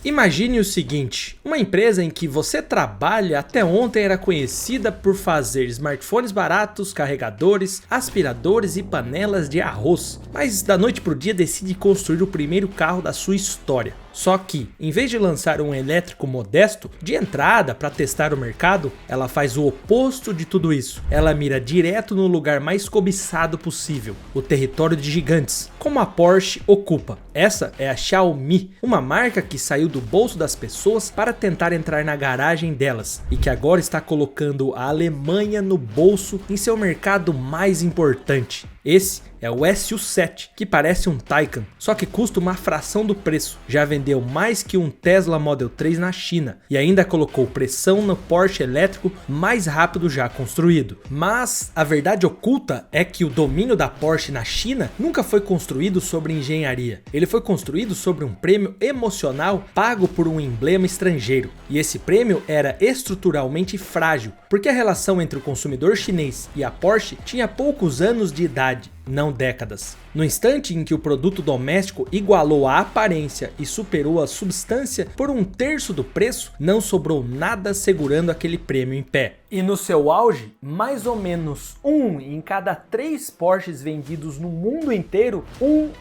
Imagine o seguinte, uma empresa em que você trabalha até ontem era conhecida por fazer smartphones baratos, carregadores, aspiradores e panelas de arroz, mas da noite para o dia decide construir o primeiro carro da sua história. Só que, em vez de lançar um elétrico modesto, de entrada para testar o mercado, ela faz o oposto de tudo isso. Ela mira direto no lugar mais cobiçado possível, o território de gigantes, como a Porsche ocupa. Essa é a Xiaomi, uma marca que saiu do bolso das pessoas para tentar entrar na garagem delas, e que agora está colocando a Alemanha no bolso em seu mercado mais importante. Esse é o SU7, que parece um Taycan, só que custa uma fração do preço. Já vendeu mais que um Tesla Model 3 na China e ainda colocou pressão no Porsche elétrico mais rápido já construído. Mas a verdade oculta é que o domínio da Porsche na China nunca foi construído sobre engenharia. Ele foi construído sobre um prêmio emocional pago por um emblema estrangeiro. E esse prêmio era estruturalmente frágil, porque a relação entre o consumidor chinês e a Porsche tinha poucos anos de idade, não décadas. No instante em que o produto doméstico igualou a aparência e superou a substância por um terço do preço, não sobrou nada segurando aquele prêmio em pé. E no seu auge, mais ou menos 1 em cada 3 Porsches vendidos no mundo inteiro,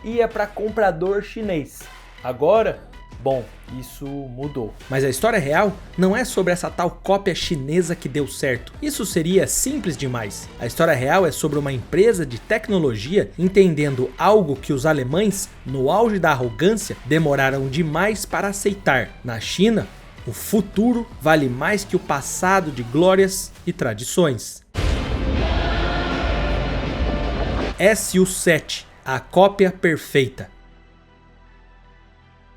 ia para comprador chinês. Agora, bom, isso mudou. Mas a história real não é sobre essa tal cópia chinesa que deu certo. Isso seria simples demais. A história real é sobre uma empresa de tecnologia entendendo algo que os alemães, no auge da arrogância, demoraram demais para aceitar. Na China, o futuro vale mais que o passado de glórias e tradições. SU7, a cópia perfeita.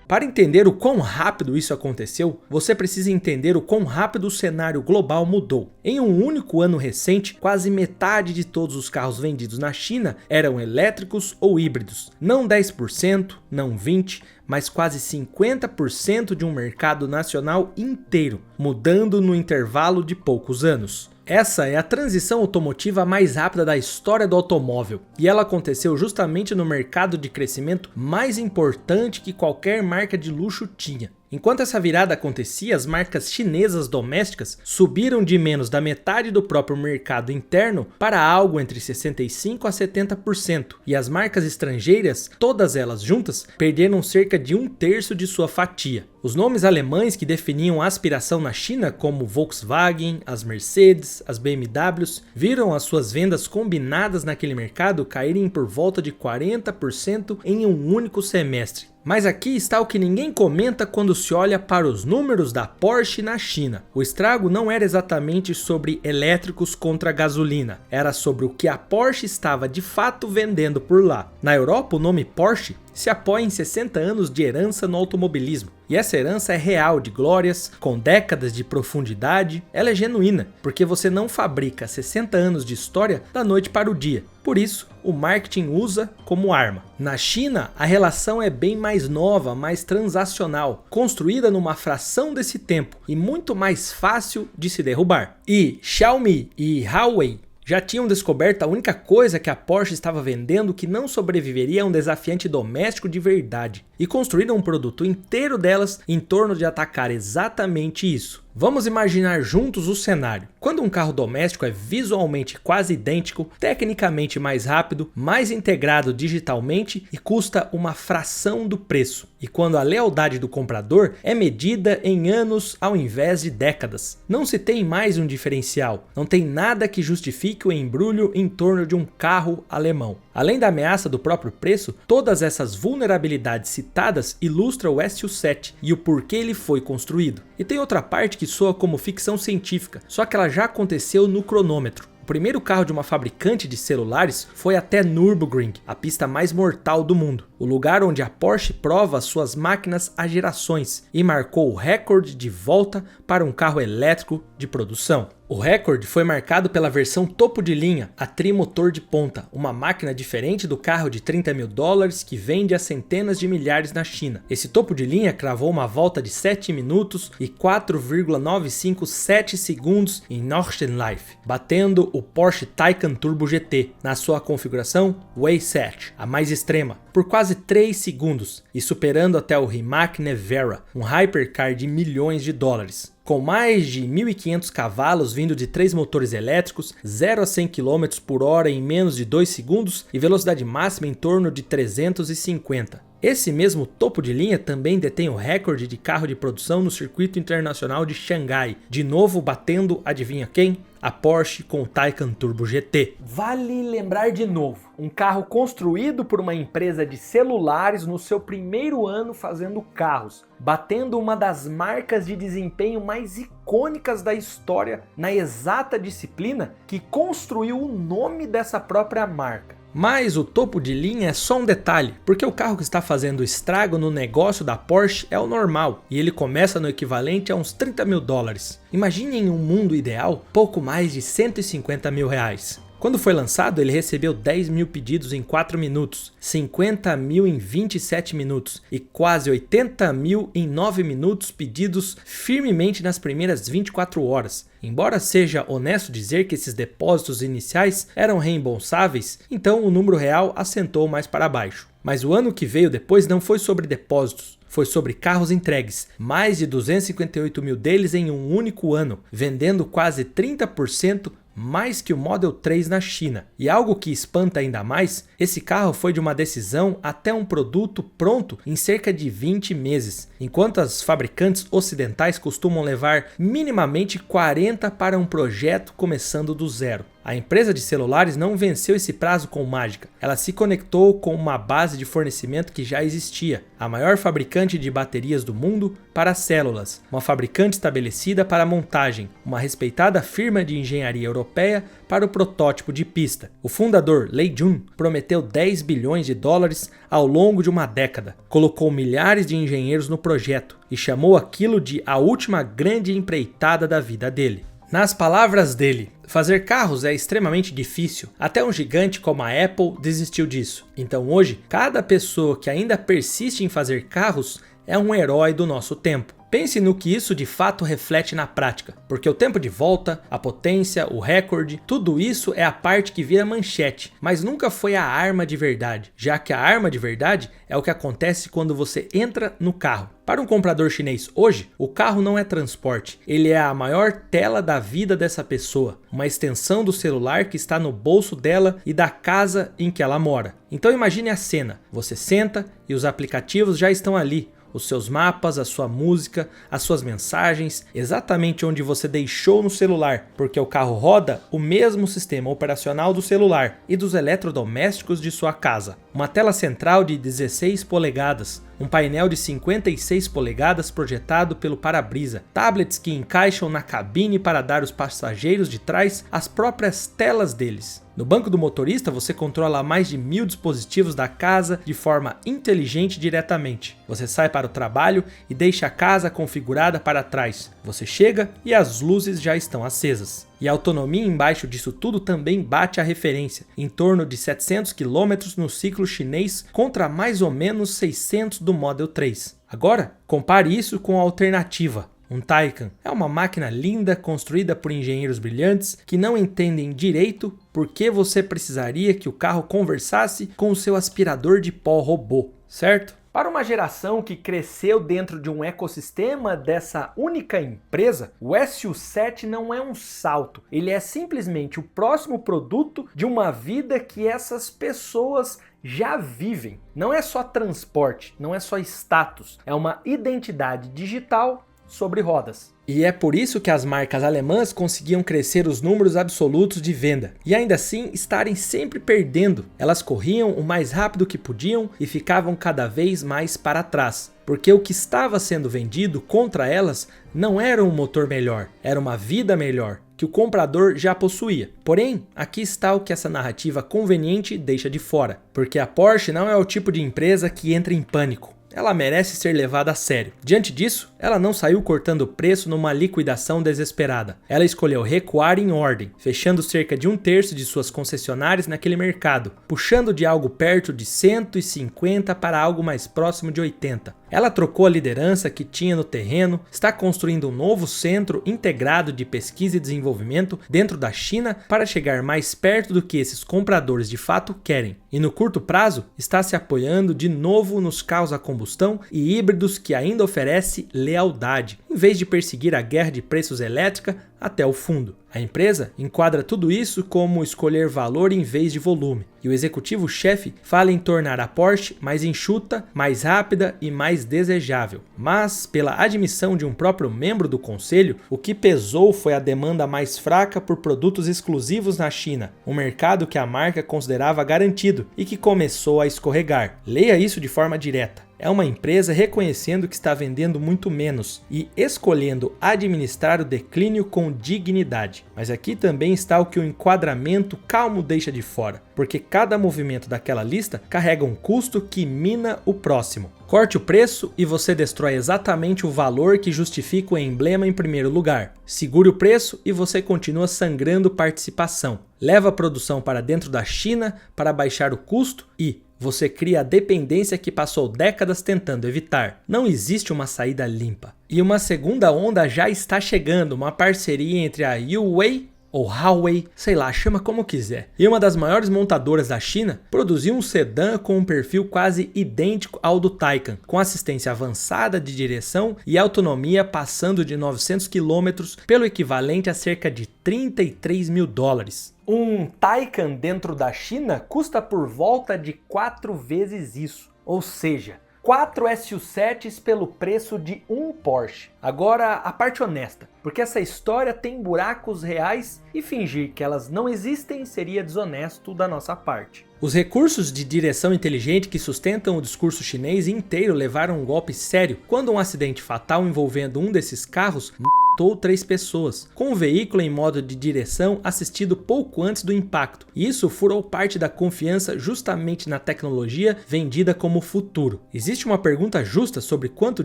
Para entender o quão rápido isso aconteceu, você precisa entender o quão rápido o cenário global mudou. Em um único ano recente, quase metade de todos os carros vendidos na China eram elétricos ou híbridos. Não 10%, não 20%, mas quase 50% de um mercado nacional inteiro, mudando no intervalo de poucos anos. Essa é a transição automotiva mais rápida da história do automóvel, e ela aconteceu justamente no mercado de crescimento mais importante que qualquer marca de luxo tinha. Enquanto essa virada acontecia, as marcas chinesas domésticas subiram de menos da metade do próprio mercado interno para algo entre 65% a 70%, e as marcas estrangeiras, todas elas juntas, perderam cerca de 1/3 de sua fatia. Os nomes alemães que definiam a aspiração na China, como Volkswagen, as Mercedes, as BMWs, viram as suas vendas combinadas naquele mercado caírem por volta de 40% em um único semestre. Mas aqui está o que ninguém comenta quando se olha para os números da Porsche na China. O estrago não era exatamente sobre elétricos contra gasolina, era sobre o que a Porsche estava de fato vendendo por lá. Na Europa, o nome Porsche se apoia em 60 anos de herança no automobilismo. E essa herança é real, de glórias, com décadas de profundidade. Ela é genuína, porque você não fabrica 60 anos de história da noite para o dia. Por isso, o marketing usa como arma. Na China, a relação é bem mais nova, mais transacional, construída numa fração desse tempo e muito mais fácil de se derrubar. E Xiaomi e Huawei já tinham descoberto a única coisa que a Porsche estava vendendo que não sobreviveria a um desafiante doméstico de verdade, e construíram um produto inteiro delas em torno de atacar exatamente isso. Vamos imaginar juntos o cenário. Quando um carro doméstico é visualmente quase idêntico, tecnicamente mais rápido, mais integrado digitalmente e custa uma fração do preço. E quando a lealdade do comprador é medida em anos ao invés de décadas. Não se tem mais um diferencial, não tem nada que justifique o embrulho em torno de um carro alemão. Além da ameaça do próprio preço, todas essas vulnerabilidades citadas ilustram o SU7 e o porquê ele foi construído. E tem outra parte que soa como ficção científica, só que ela já aconteceu no cronômetro. O primeiro carro de uma fabricante de celulares foi até Nürburgring, a pista mais mortal do mundo, o lugar onde a Porsche prova suas máquinas há gerações e marcou o recorde de volta para um carro elétrico de produção. O recorde foi marcado pela versão topo de linha, a trimotor de ponta, uma máquina diferente do carro de 30 mil dólares que vende a centenas de milhares na China. Esse topo de linha cravou uma volta de 7 minutos e 4,957 segundos em Nordschleife, batendo o Porsche Taycan Turbo GT, na sua configuração Way7, a mais extrema, por quase 3 segundos e superando até o Rimac Nevera, um hypercar de milhões de dólares. Com mais de 1.500 cavalos vindo de 3 motores elétricos, 0 a 100 km por hora em menos de 2 segundos e velocidade máxima em torno de 350. Esse mesmo topo de linha também detém o recorde de carro de produção no circuito internacional de Xangai, de novo batendo, adivinha quem? A Porsche com o Taycan Turbo GT. Vale lembrar de novo, um carro construído por uma empresa de celulares no seu primeiro ano fazendo carros, batendo uma das marcas de desempenho mais icônicas da história na exata disciplina que construiu o nome dessa própria marca. Mas o topo de linha é só um detalhe, porque o carro que está fazendo estrago no negócio da Porsche é o normal, e ele começa no equivalente a uns 30 mil dólares. Imagine em um mundo ideal, pouco mais de 150 mil reais. Quando foi lançado, ele recebeu 10 mil pedidos em 4 minutos, 50 mil em 27 minutos e quase 80 mil em 9 minutos pedidos firmemente nas primeiras 24 horas. Embora seja honesto dizer que esses depósitos iniciais eram reembolsáveis, então o número real assentou mais para baixo. Mas o ano que veio depois não foi sobre depósitos. Foi sobre carros entregues, mais de 258 mil deles em um único ano, vendendo quase 30% mais que o Model 3 na China. E algo que espanta ainda mais, esse carro foi de uma decisão até um produto pronto em cerca de 20 meses, enquanto as fabricantes ocidentais costumam levar minimamente 40 para um projeto começando do zero. A empresa de celulares não venceu esse prazo com mágica, ela se conectou com uma base de fornecimento que já existia, a maior fabricante de baterias do mundo para células, uma fabricante estabelecida para montagem, uma respeitada firma de engenharia europeia para o protótipo de pista. O fundador Lei Jun prometeu 10 bilhões de dólares ao longo de uma década, colocou milhares de engenheiros no projeto e chamou aquilo de a última grande empreitada da vida dele. Nas palavras dele, fazer carros é extremamente difícil, até um gigante como a Apple desistiu disso. Então hoje, cada pessoa que ainda persiste em fazer carros é um herói do nosso tempo. Pense no que isso de fato reflete na prática, porque o tempo de volta, a potência, o recorde, tudo isso é a parte que vira manchete, mas nunca foi a arma de verdade, já que a arma de verdade é o que acontece quando você entra no carro. Para um comprador chinês hoje, o carro não é transporte, ele é a maior tela da vida dessa pessoa, uma extensão do celular que está no bolso dela e da casa em que ela mora. Então imagine a cena, você senta e os aplicativos já estão ali, os seus mapas, a sua música, as suas mensagens, exatamente onde você deixou no celular, porque o carro roda o mesmo sistema operacional do celular e dos eletrodomésticos de sua casa. Uma tela central de 16 polegadas, um painel de 56 polegadas projetado pelo para-brisa, tablets que encaixam na cabine para dar aos passageiros de trás as próprias telas deles. No banco do motorista você controla mais de 1000 dispositivos da casa de forma inteligente diretamente. Você sai para o trabalho e deixa a casa configurada para trás. Você chega e as luzes já estão acesas. E a autonomia embaixo disso tudo também bate a referência, em torno de 700 km no ciclo chinês contra mais ou menos 600 do Model 3. Agora, compare isso com a alternativa. Um Taycan é uma máquina linda construída por engenheiros brilhantes que não entendem direito por que você precisaria que o carro conversasse com o seu aspirador de pó robô, certo? Para uma geração que cresceu dentro de um ecossistema dessa única empresa, o SU7 não é um salto, ele é simplesmente o próximo produto de uma vida que essas pessoas já vivem. Não é só transporte, não é só status, é uma identidade digital sobre rodas. E é por isso que as marcas alemãs conseguiam crescer os números absolutos de venda e ainda assim estarem sempre perdendo. Elas corriam o mais rápido que podiam e ficavam cada vez mais para trás, porque o que estava sendo vendido contra elas não era um motor melhor, era uma vida melhor que o comprador já possuía. Porém, aqui está o que essa narrativa conveniente deixa de fora, porque a Porsche não é o tipo de empresa que entra em pânico. ela merece ser levada a sério. Diante disso, ela não saiu cortando preço numa liquidação desesperada. Ela escolheu recuar em ordem, fechando cerca de 1/3 de suas concessionárias naquele mercado, puxando de algo perto de 150 para algo mais próximo de 80. Ela trocou a liderança que tinha no terreno, está construindo um novo centro integrado de pesquisa e desenvolvimento dentro da China para chegar mais perto do que esses compradores de fato querem. E no curto prazo, está se apoiando de novo nos carros a combustão e híbridos que ainda oferece lealdade, em vez de perseguir a guerra de preços elétrica até o fundo. A empresa enquadra tudo isso como escolher valor em vez de volume, e o executivo-chefe fala em tornar a Porsche mais enxuta, mais rápida e mais desejável. Mas, pela admissão de um próprio membro do conselho, o que pesou foi a demanda mais fraca por produtos exclusivos na China, um mercado que a marca considerava garantido e que começou a escorregar. Leia isso de forma direta. É uma empresa reconhecendo que está vendendo muito menos e escolhendo administrar o declínio com dignidade. Mas aqui também está o que o enquadramento calmo deixa de fora, porque cada movimento daquela lista carrega um custo que mina o próximo. Corte o preço e você destrói exatamente o valor que justifica o emblema em primeiro lugar. Segure o preço e você continua sangrando participação. Leva a produção para dentro da China para baixar o custo e você cria a dependência que passou décadas tentando evitar. Não existe uma saída limpa. E uma segunda onda já está chegando, uma parceria entre a Huawei ou Huawei, sei lá, chama como quiser. E uma das maiores montadoras da China produziu um sedã com um perfil quase idêntico ao do Taycan, com assistência avançada de direção e autonomia passando de 900 km pelo equivalente a cerca de 33 mil dólares. Um Taycan dentro da China custa por volta de 4 vezes isso, ou seja, 4 SU7s pelo preço de um Porsche. Agora a parte honesta, porque essa história tem buracos reais e fingir que elas não existem seria desonesto da nossa parte. Os recursos de direção inteligente que sustentam o discurso chinês inteiro levaram um golpe sério quando um acidente fatal envolvendo um desses carros matou 3 pessoas, com o veículo em modo de direção assistido pouco antes do impacto. E isso furou parte da confiança justamente na tecnologia vendida como futuro. Existe uma pergunta justa sobre quanto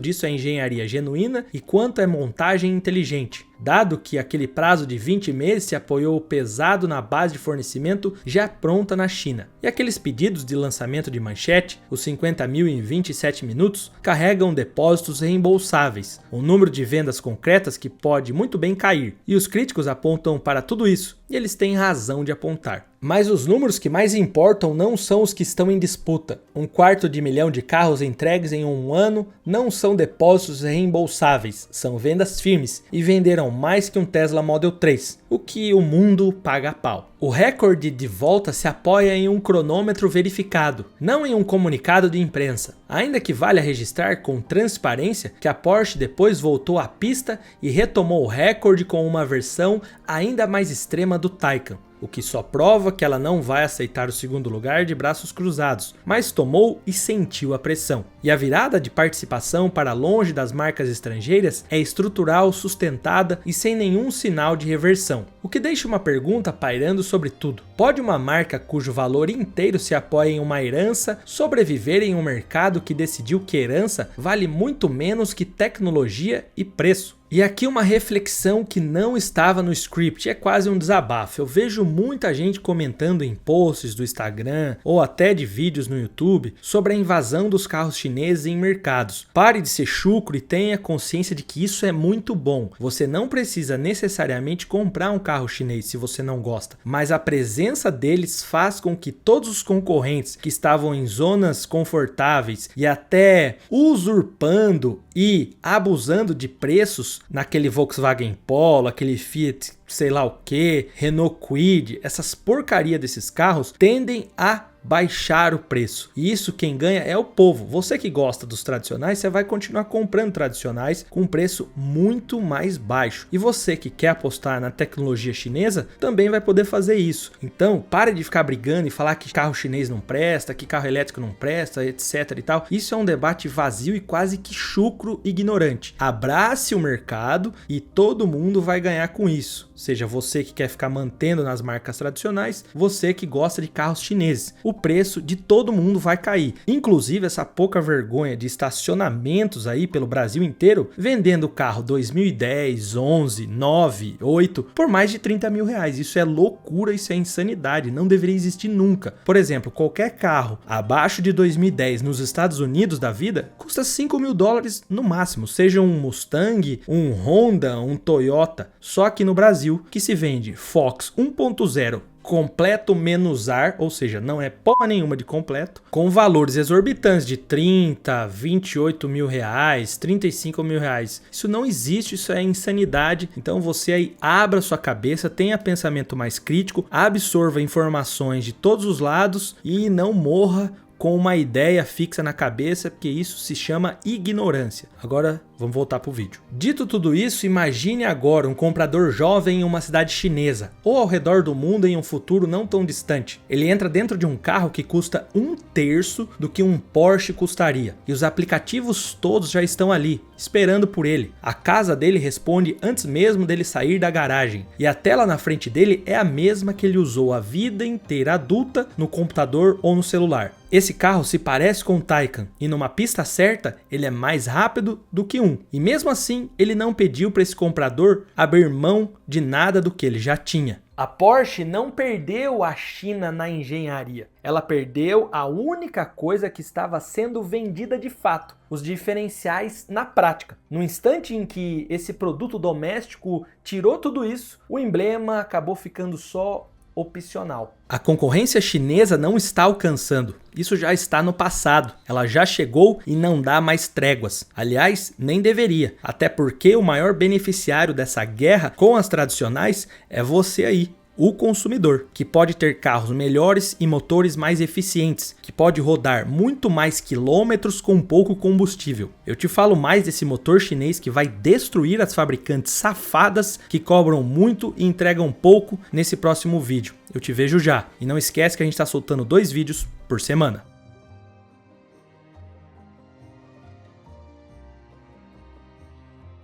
disso é engenharia genuína e quanto é montagem inteligente, dado que aquele prazo de 20 meses se apoiou pesado na base de fornecimento já pronta na China. E aqueles pedidos de lançamento de manchete, os 50 mil em 27 minutos, carregam depósitos reembolsáveis, um número de vendas concretas que pode muito bem cair. E os críticos apontam para tudo isso, e eles têm razão de apontar. Mas os números que mais importam não são os que estão em disputa. 250 mil de carros entregues em um ano não são depósitos reembolsáveis, são vendas firmes e venderam mais que um Tesla Model 3, o que o mundo paga a pau. O recorde de volta se apoia em um cronômetro verificado, não em um comunicado de imprensa. Ainda que valha registrar com transparência que a Porsche depois voltou à pista e retomou o recorde com uma versão ainda mais extrema do Taycan, o que só prova que ela não vai aceitar o segundo lugar de braços cruzados, mas tomou e sentiu a pressão. E a virada de participação para longe das marcas estrangeiras é estrutural, sustentada e sem nenhum sinal de reversão. O que deixa uma pergunta pairando sobre tudo. Pode uma marca cujo valor inteiro se apoia em uma herança sobreviver em um mercado que decidiu que herança vale muito menos que tecnologia e preço? E aqui uma reflexão que não estava no script, é quase um desabafo. Eu vejo muita gente comentando em posts do Instagram ou até de vídeos no YouTube sobre a invasão dos carros chineses em mercados. Pare de ser chucro e tenha consciência de que isso é muito bom. Você não precisa necessariamente comprar um carro chinês se você não gosta, mas a presença deles faz com que todos os concorrentes que estavam em zonas confortáveis e até usurpando e abusando de preços naquele Volkswagen Polo, aquele Fiat sei lá o que, Renault Kwid, essas porcaria desses carros tendem a baixar o preço. E isso quem ganha é o povo. Você que gosta dos tradicionais, você vai continuar comprando tradicionais com um preço muito mais baixo. E você que quer apostar na tecnologia chinesa, também vai poder fazer isso. Então, pare de ficar brigando e falar que carro chinês não presta, que carro elétrico não presta, etc e tal. Isso é um debate vazio e quase que chucro ignorante. Abrace o mercado e todo mundo vai ganhar com isso. seja você que quer ficar mantendo nas marcas tradicionais, você que gosta de carros chineses. O preço de todo mundo vai cair. Inclusive essa pouca vergonha de estacionamentos aí pelo Brasil inteiro, vendendo carro 2010, 11, 9, 8 por mais de 30 mil reais. Isso é loucura, isso é insanidade, não deveria existir nunca. Por exemplo, qualquer carro abaixo de 2010 nos Estados Unidos da vida custa 5 mil dólares no máximo, seja um Mustang, um Honda, um Toyota. Só que no Brasil que se vende Fox 1.0 completo menos ar, ou seja, não é porra nenhuma de completo, com valores exorbitantes de 30, 28 mil reais, 35 mil reais. Isso não existe, isso é insanidade. Então você aí abra sua cabeça, tenha pensamento mais crítico, absorva informações de todos os lados e não morra com uma ideia fixa na cabeça, porque isso se chama ignorância. Agora vamos voltar para o vídeo. Dito tudo isso, imagine agora um comprador jovem em uma cidade chinesa ou ao redor do mundo em um futuro não tão distante. Ele entra dentro de um carro que custa 1/3 do que um Porsche custaria e os aplicativos todos já estão ali, esperando por ele. A casa dele responde antes mesmo dele sair da garagem e a tela na frente dele é a mesma que ele usou a vida inteira adulta no computador ou no celular. Esse carro se parece com o Taycan e numa pista certa ele é mais rápido do que um. E mesmo assim ele não pediu para esse comprador abrir mão de nada do que ele já tinha. A Porsche não perdeu a China na engenharia. Ela perdeu a única coisa que estava sendo vendida de fato, os diferenciais na prática. No instante em que esse produto doméstico tirou tudo isso, o emblema acabou ficando só opcional. A concorrência chinesa não está alcançando. Isso já está no passado. Ela já chegou e não dá mais tréguas. Aliás, nem deveria. Até porque o maior beneficiário dessa guerra com as tradicionais é você aí, o consumidor, que pode ter carros melhores e motores mais eficientes, que pode rodar muito mais quilômetros com pouco combustível. Eu te falo mais desse motor chinês que vai destruir as fabricantes safadas que cobram muito e entregam pouco nesse próximo vídeo. Eu te vejo já. E não esquece que a gente está soltando 2 vídeos por semana.